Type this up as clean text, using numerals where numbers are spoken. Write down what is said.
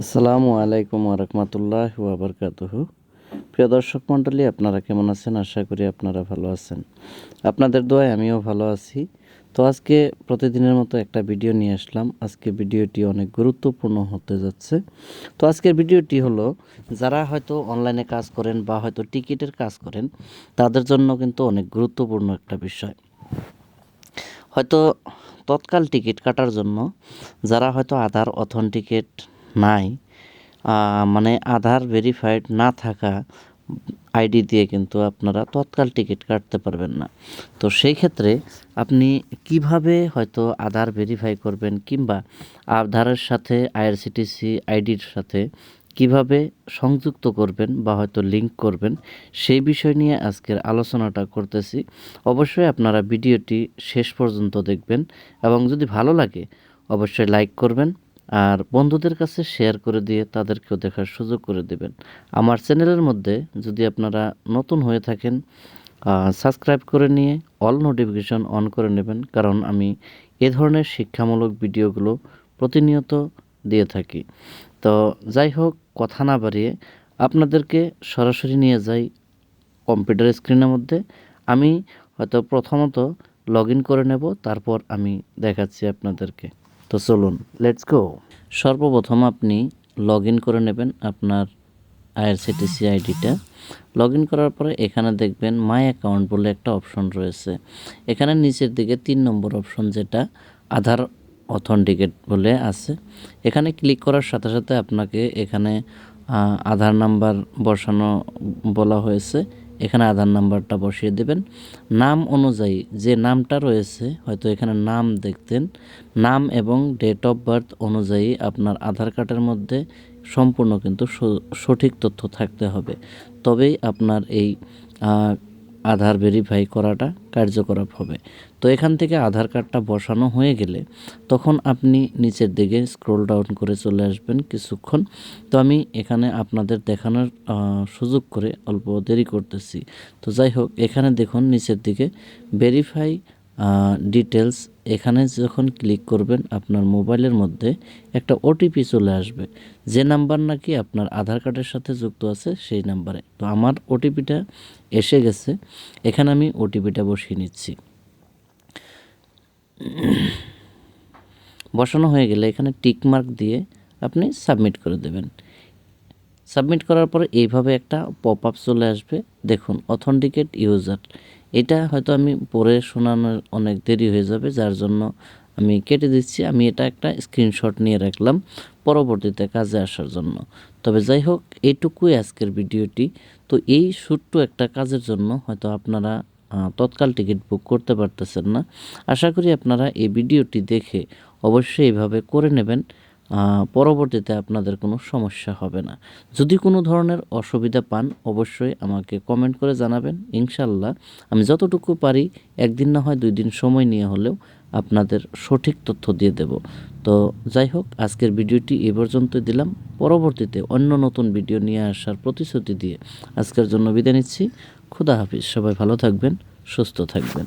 আসসালামু আলাইকুম ওয়া বারাকাতুহু। প্রিয় দর্শক মণ্ডলী, আপনারা কেমন আছেন? আশা করি আপনারা ভালো আছেন। আপনাদের দোয়ায় আমিও ভালো আছি। তো আজকে প্রতিদিনের মতো একটা ভিডিও নিয়ে আসলাম। আজকে ভিডিওটি অনেক গুরুত্বপূর্ণ হতে যাচ্ছে। তো আজকের ভিডিওটি হলো, যারা হয়তো অনলাইনে কাজ করেন বা হয়তো টিকিটের কাজ করেন, তাদের জন্য কিন্তু অনেক গুরুত্বপূর্ণ একটা বিষয়। হয়তো তৎকাল টিকিট কাটার জন্য যারা হয়তো আধার অথেন্টিকেট নাই, মানে আধার ভেরিফাইড না থাকা আইডি দিয়ে কিন্তু আপনারা তৎকাল টিকিট কাটতে পারবেন না। তো সেই ক্ষেত্রে আপনি কিভাবে হয়তো আধার ভেরিফাই করবেন, কিংবা আধারের সাথে আইআরসিটিসি আইডির সাথে কিভাবে সংযুক্ত করবেন বা হয়তো লিঙ্ক করবেন, সেই বিষয় নিয়ে আজকের আলোচনাটা করতেছি। অবশ্যই আপনারা ভিডিওটি শেষ পর্যন্ত দেখবেন এবং যদি ভালো লাগে অবশ্যই লাইক করবেন, আর বন্ধুদের কাছে শেয়ার করে দিয়ে তাদেরকেও দেখার সুযোগ করে দেবেন। আমার চ্যানেলের মধ্যে যদি আপনারা নতুন হয়ে থাকেন, সাবস্ক্রাইব করে নিয়ে অল নোটিফিকেশন অন করে নেবেন, কারণ আমি এ ধরনের শিক্ষামূলক ভিডিওগুলো প্রতিনিয়ত দিয়ে থাকি। তো যাই হোক, কথা না বাড়িয়ে আপনাদেরকে সরাসরি নিয়ে যাই কম্পিউটার স্ক্রিনের মধ্যে। আমি হয়তো প্রথমত লগ ইন করে নেব, তারপর আমি দেখাচ্ছি আপনাদেরকে। তো চলুন, লেটস গো। সর্বপ্রথম আপনি লগ ইন করে নেবেন আপনার আইআরসিটিসি আইডিটা। লগ ইন করার পরে এখানে দেখবেন মাই অ্যাকাউন্ট বলে একটা অপশন রয়েছে। এখানে নিচের দিকে 3 নম্বর অপশন, যেটা আধার অথেন্টিকেট বলে আছে, এখানে ক্লিক করার সাথে সাথে আপনাকে এখানে আধার নাম্বার বসানো বলা হয়েছে। এখানে আধার নাম্বারটা বসিয়ে দেবেন। নাম অনুযায়ী যে নামটা রয়েছে, হয়তো এখানে নাম দেখতেন, নাম এবং ডেট অফ বার্থ অনুযায়ী আপনার আধার কার্ডের মধ্যে সম্পূর্ণ কিন্তু সঠিক তথ্য থাকতে হবে, তবেই আপনার এই আধার ভেরিফাই করাটা কার্যকর হবে। তো এখান থেকে আধার কার্ডটা বসানো হয়ে গেলে তখন আপনি নিচের দিকে স্ক্রল ডাউন করে চলে আসবেন কিছুক্ষণ। তো আমি এখানে আপনাদের দেখানোর সুযোগ করে অল্প দেরি করতেছি। তো যাই হোক, এখানে দেখুন নিচের দিকে ভেরিফাই ডিটেলস, এখানে যখন ক্লিক করবেন আপনার মোবাইলের মধ্যে একটা ওটিপি চলে আসবে, যে নাম্বার নাকি আপনার আধার কার্ডের সাথে যুক্ত আছে সেই নাম্বারে। তো আমার ওটিপিটা এসে গেছে, এখানে আমি ওটিপিটা বসিয়ে নিচ্ছি। বসানো হয়ে গেলে এখানে টিক মার্ক দিয়ে আপনি সাবমিট করে দেবেন। সাবমিট করার পরে এইভাবে একটা পপ আপ চলে আসবে, দেখুন অথেন্টিকেট ইউজার। এটা হয়তো আমি পড়ে শোনানোর অনেক দেরি হয়ে যাবে, যার জন্য আমি কেটে দিচ্ছি। আমি এটা একটা স্ক্রিনশট নিয়ে রাখলাম পরবর্তীতে কাজে আসার জন্য। তবে যাই হোক, এইটুকুই আজকের ভিডিওটি। তো এই ছোট্ট একটা কাজের জন্য হয়তো আপনারা তৎকাল টিকিট বুক করতে পারতেছেন না। আশা করি আপনারা এই ভিডিওটি দেখে অবশ্যই এইভাবে করে নেবেন, পরবর্তীতে আপনাদের কোনো সমস্যা হবে না। যদি কোনো ধরনের অসুবিধা পান অবশ্যই আমাকে কমেন্ট করে জানাবেন। ইনশাল্লাহ আমি যতটুকু পারি, একদিন না হয় 2 দিন সময় নিয়ে হলেও আপনাদের সঠিক তথ্য দিয়ে দেব। তো যাই হোক, আজকের ভিডিওটি এ পর্যন্ত দিলাম। পরবর্তীতে অন্য নতুন ভিডিও নিয়ে আসার প্রতিশ্রুতি দিয়ে আজকের জন্য বিদায় নিচ্ছি। খুদা হাফিজ। সবাই ভালো থাকবেন, সুস্থ থাকবেন।